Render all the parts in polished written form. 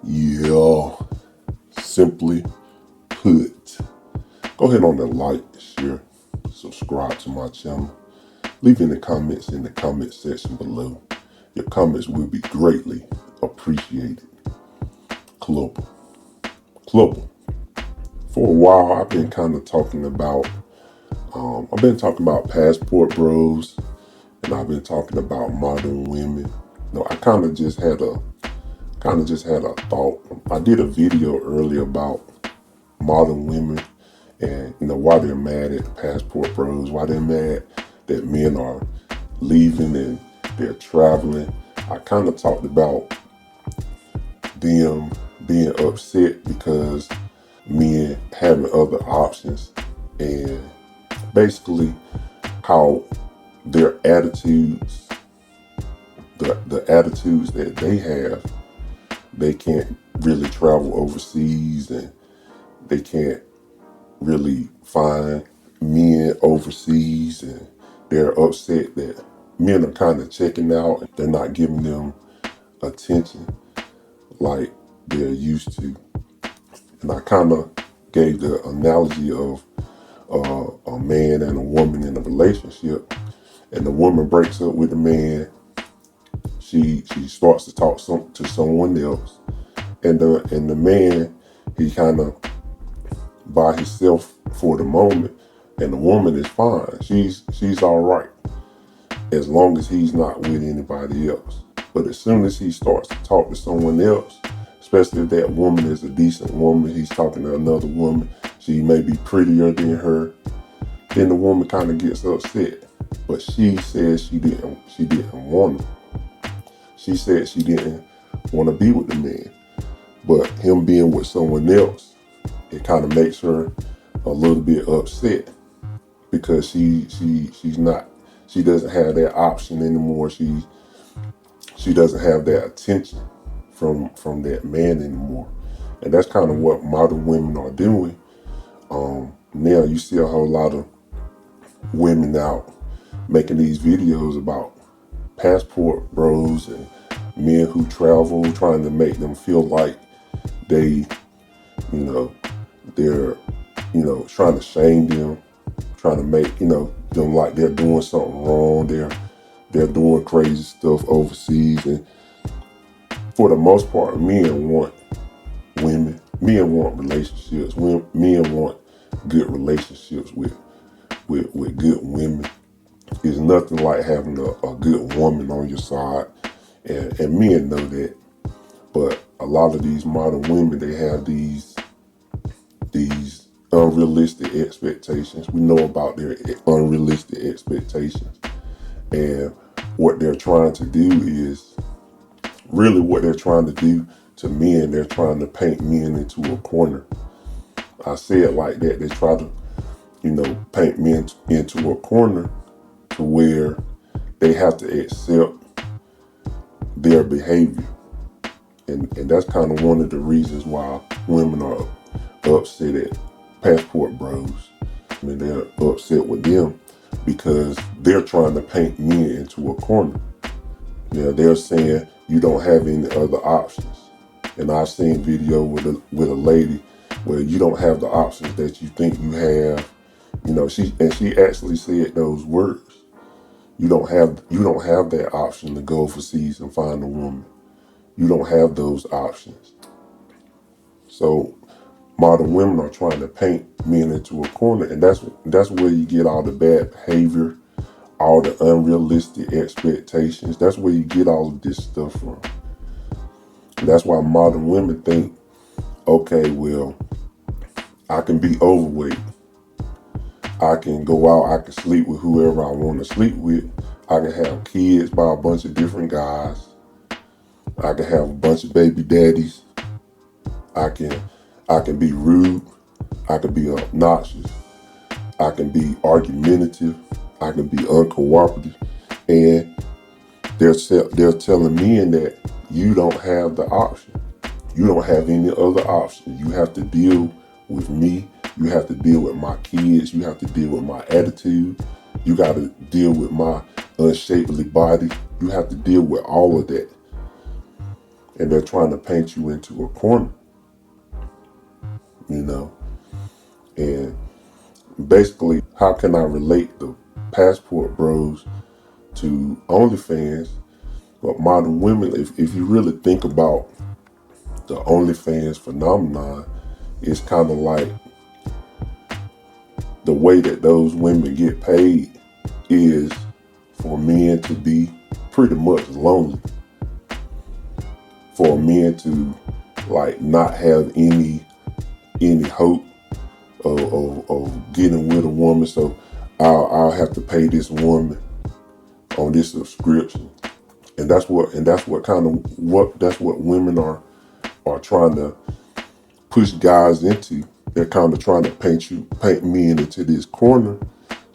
Yeah, simply put. Go ahead on and like, share, subscribe to my channel. Leave any comments in the comment section below. Your comments will be greatly appreciated. Global. Global. For a while, I've been talking about passport bros, and I've been talking about modern women. I kind of just had a thought. I did a video earlier about modern women and why they're mad at the passport bros, why they're mad that men are leaving and they're traveling. I kind of talked about them being upset because men having other options, and basically how their attitudes, the attitudes that they have, they can't really travel overseas, and they can't really find men overseas, and they're upset that men are kind of checking out and they're not giving them attention like they're used to. And I kind of gave the analogy of a man and a woman in a relationship, and the woman breaks up with the man. She starts to talk to someone else, and the man, he kind of by himself for the moment, and the woman is fine. She's all right as long as he's not with anybody else. But as soon as he starts to talk to someone else, especially if that woman is a decent woman, he's talking to another woman, she may be prettier than her, then the woman kind of gets upset. But she says she didn't want him. She said she didn't want to be with the man. But him being with someone else, it kind of makes her a little bit upset because she doesn't have that option anymore. She doesn't have that attention from that man anymore. And that's kind of what modern women are doing. Now you see a whole lot of women out making these videos about passport bros and men who travel, trying to make them feel like they, you know, they're, trying to shame them, trying to make, them like they're doing something wrong. They're doing crazy stuff overseas. And for the most part, men want women. Men want relationships. Men want good relationships with good women. It's nothing like having a good woman on your side. And men know that. But a lot of these modern women, they have these unrealistic expectations. We know about their unrealistic expectations. And what they're trying to do is really what they're trying to do to men. They're trying to paint men into a corner. I say it like that. They try to, paint men into a corner to where they have to accept their behavior. And that's kind of one of the reasons why women are upset at passport bros. I mean, they're upset with them because they're trying to paint men into a corner. They're saying you don't have any other options. And I've seen video with a lady where you don't have the options that you think you have. She actually said those words. You don't have that option to go overseas and find a woman. You don't have those options. So modern women are trying to paint men into a corner, and that's where you get all the bad behavior, all the unrealistic expectations. That's where you get all of this stuff from. And that's why modern women think, okay, well, I can be overweight. I can go out, I can sleep with whoever I want to sleep with. I can have kids by a bunch of different guys. I can have a bunch of baby daddies. I can be rude. I can be obnoxious. I can be argumentative. I can be uncooperative. And they're telling men that you don't have the option. You don't have any other option. You have to deal with me. You have to deal with my kids. You have to deal with my attitude. You got to deal with my unshapely body. You have to deal with all of that. and they're trying to paint you into a corner, you know. And basically, how can I relate the Passport Bros to OnlyFans? But modern women, if you really think about the OnlyFans phenomenon, it's kind of like the way that those women get paid is for men to be pretty much lonely, for men to like not have any hope of getting with a woman. So I'll have to pay this woman on this subscription, and that's what women are trying to push guys into. They're kind of trying to paint men into this corner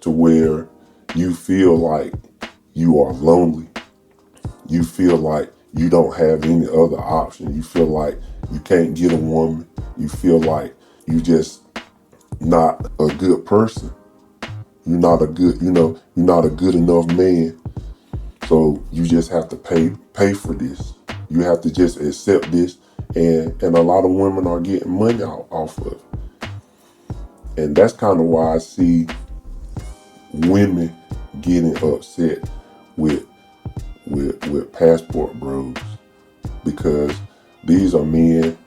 to where you feel like you are lonely. You feel like you don't have any other option. You feel like you can't get a woman. You feel like you just not a good person. You're not a good, you're not a good enough man. So you just have to pay for this. You have to just accept this, and a lot of women are getting money off of it. And that's kind of why I see women getting upset with Passport Bros, because these are men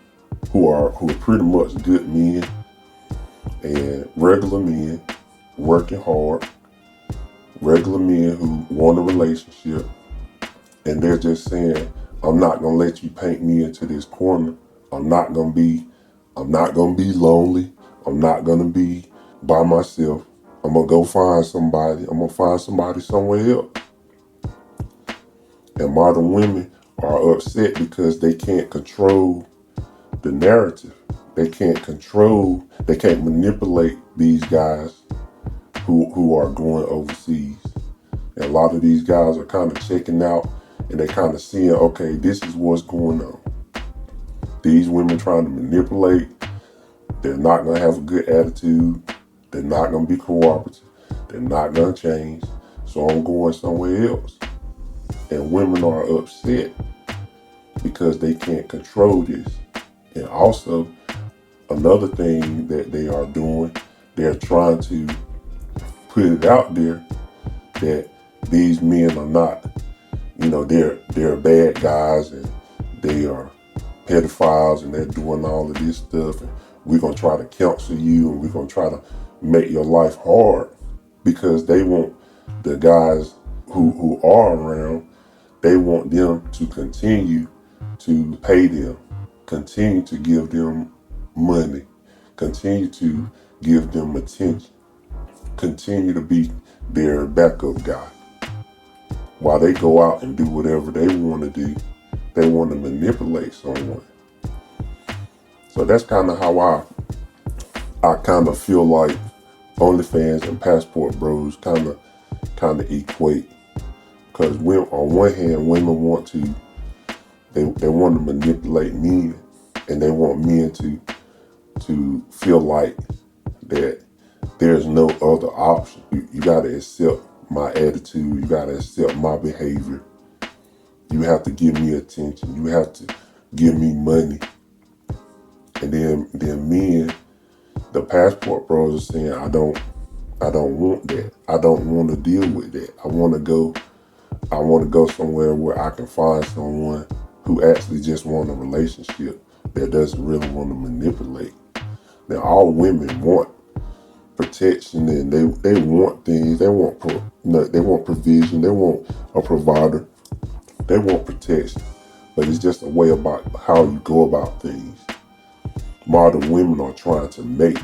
who are pretty much good men and regular men working hard, regular men who want a relationship, and they're just saying, I'm not gonna let you paint me into this corner. I'm not gonna be lonely. I'm not gonna be by myself. I'm gonna go find somebody. I'm gonna find somebody somewhere else. And modern women are upset because they can't control the narrative. They can't manipulate these guys who are going overseas. And a lot of these guys are kind of checking out, and they're kind of seeing, okay, this is what's going on. These women trying to manipulate. They're not going to have a good attitude. They're not going to be cooperative. They're not going to change. So I'm going somewhere else. And women are upset because they can't control this. And also, another thing that they are doing, they're trying to put it out there that these men are not, they're bad guys, and they are pedophiles, and they're doing all of this stuff, and we're going to try to counsel you, and we're going to try to make your life hard, because they want the guys who are around, they want them to continue to pay them, continue to give them money, continue to give them attention, continue to be their backup guy. While they go out and do whatever they want to do, they want to manipulate someone. So that's kind of how I kind of feel like OnlyFans and Passport Bros kind of equate. Because on one hand, women want to, they want to manipulate men, and they want men to feel like that there's no other option. You got to accept my attitude. You got to accept my behavior. You have to give me attention. You have to give me money. And then men, the Passport Bros are saying, I don't want that. I don't want to deal with that. I want to go somewhere where I can find someone who actually just want a relationship, that doesn't really want to manipulate. Now, all women want protection, and they want things. They want provision. They want a provider. They want protection. But it's just a way about how you go about things. Modern women are trying to make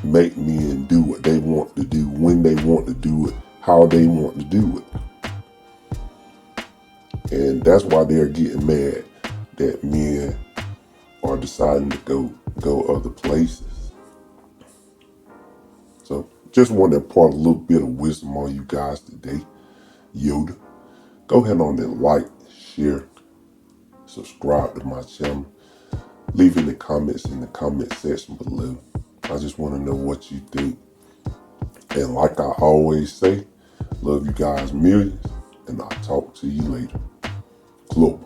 men do what they want to do, when they want to do it, how they want to do it. And that's why they're getting mad that men are deciding to go other places. So just want to impart a little bit of wisdom on you guys today. Yoda. Go ahead on and like, share, subscribe to my channel. Leave in the comments in the comment section below. I just want to know what you think. And like I always say, love you guys millions, and I'll talk to you later. Club.